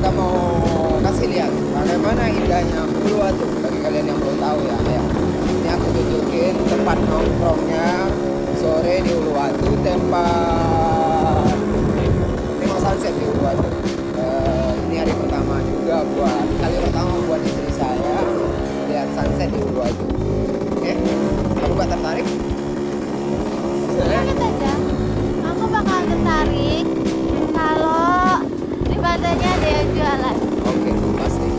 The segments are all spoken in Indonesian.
kita mau kasih lihat bagaimana indahnya Uluwatu. Bagi kalian yang belum tahu ya, ini aku tunjukin tempat nongkrongnya sore di Uluwatu, tempat sunset di Uluwatu. Ini hari pertama juga kali pertama buat istri saya lihat sunset di Uluwatu. Oke, kamu gak tertarik? Lihat aja, aku bakal tertarik kalau di pantainya ada yang jualan. Oke, pasti.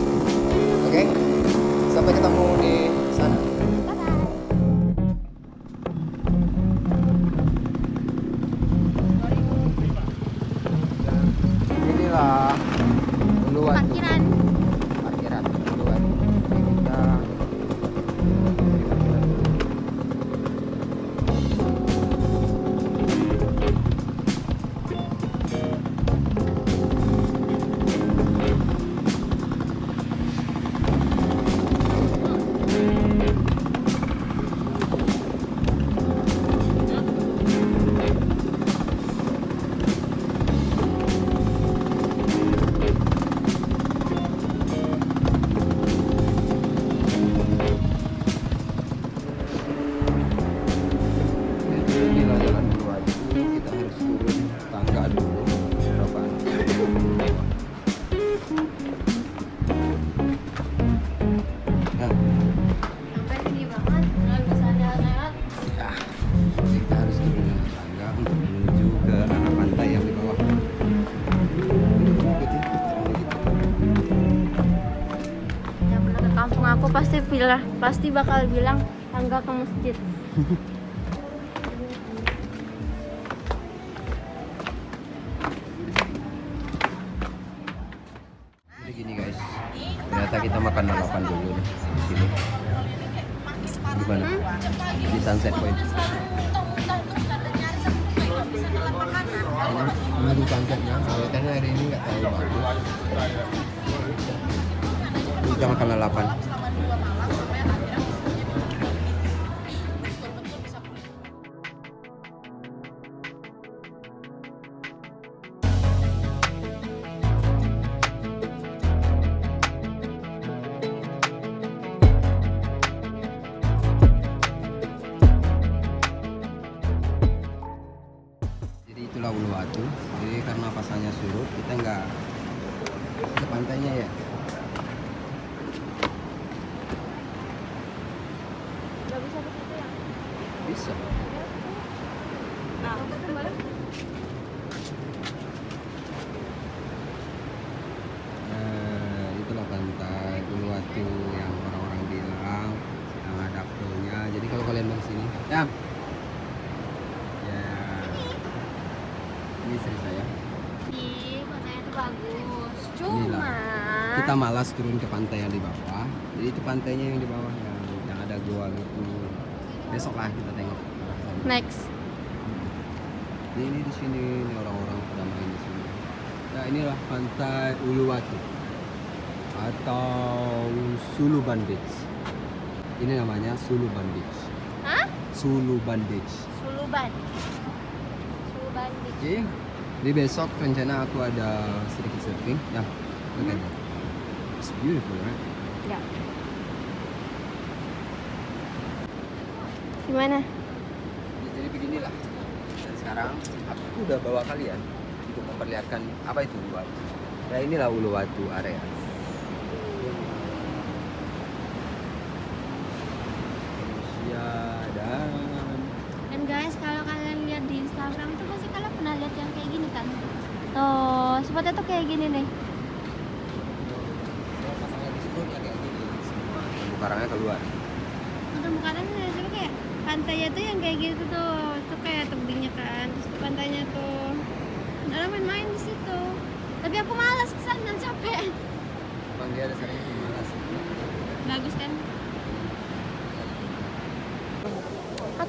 Oke, sampai ketemu di sana. Inilah Uluwatu. Parkiran. Parkiran Uluwatu. Oke, kita inilah jalan Uluwatu. Kita harus turun tangga dulu. Berapa? Nah, Sampai sini banget, nggak bisa lewat. ya, kita harus turun tangga untuk menuju ke arah pantai yang di bawah. Ikuti. Yang pernah ke kampung aku pasti bakal bilang tangga ke masjid. Jadi gini guys, ternyata kita makan lalapan dulu nih di sini. Gimana? Di Sunset Point. Ini di sunsetnya, kelihatannya hari ini nggak terlalu bagus. Kita makan lalapan. Jadi itulah Uluwatu. Jadi karena pasangnya surut, kita nggak ke pantainya ya. Nggak bisa ke situ ya? Bisa. Nah, balik. Nah, itulah pantai Uluwatu yang orang-orang bilang yang ada poolnya. Jadi kalau kalian mau sini, ya. Ya. Ini istri saya. Ih, pantainya tuh bagus. Inilah. Cuma Kita malas turun ke pantai yang di bawah. Jadi itu pantainya yang di bawah yang ada gua gitu. Besok lah kita tengok. next. Ini di sini ini orang-orang pada main di sini. Nah, inilah pantai Uluwatu atau Suluban Beach. Ini namanya Suluban Beach. Hah? Suluban Beach. Suluban. Suluban Beach. Oke. Jadi besok rencana aku ada sedikit surfing. Ya, look at that. It's beautiful, right? Ya. Gimana? Jadi beginilah. Dan sekarang aku udah bawa kalian untuk memperlihatkan apa itu Uluwatu. Nah, inilah Uluwatu area. Manusia Dan guys, kalau kalian lihat di Instagram tuh pasti kalian pernah lihat yang kayak gini kan? Tuh, spotnya tuh kayak gini nih. Kalau pasangnya di surut ya kayak gini semua. Terumbu karangnya keluar. Untuk bukanan tapi kayak pantainya tuh yang kayak gitu tuh. Itu kayak tebingnya kan. Terus tuh pantainya tuh. Ada main-main di situ. Tapi aku malas kesana, capek. Bang dia ada sering malas. Bagus kan?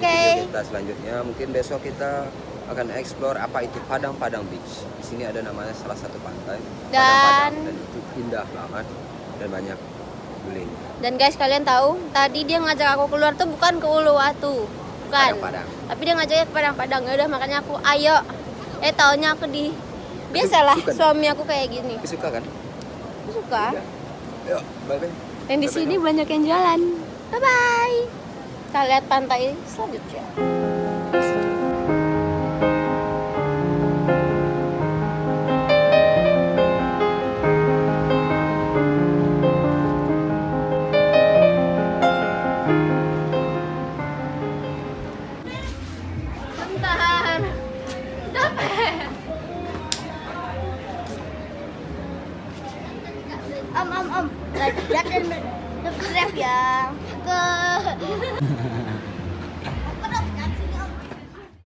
Video kita selanjutnya mungkin besok kita akan explore apa itu Padang Beach. Di sini ada namanya salah satu pantai Padang dan itu indah banget dan banyak guling. Dan guys, kalian tahu tadi dia ngajak aku keluar tuh bukan ke Uluwatu, bukan. Padang. Tapi dia ngajaknya ke Padang. Ya udah makanya aku ayo. Taunya aku di biasalah Suka. suami aku kayak gini. Suka kan? Aku suka. Yuk, bye-bye. Dan di sini banyak yang jualan. Bye bye. Kita lihat pantai selanjutnya. Bentar. Dapat. Om, like that and the crap ya. Ke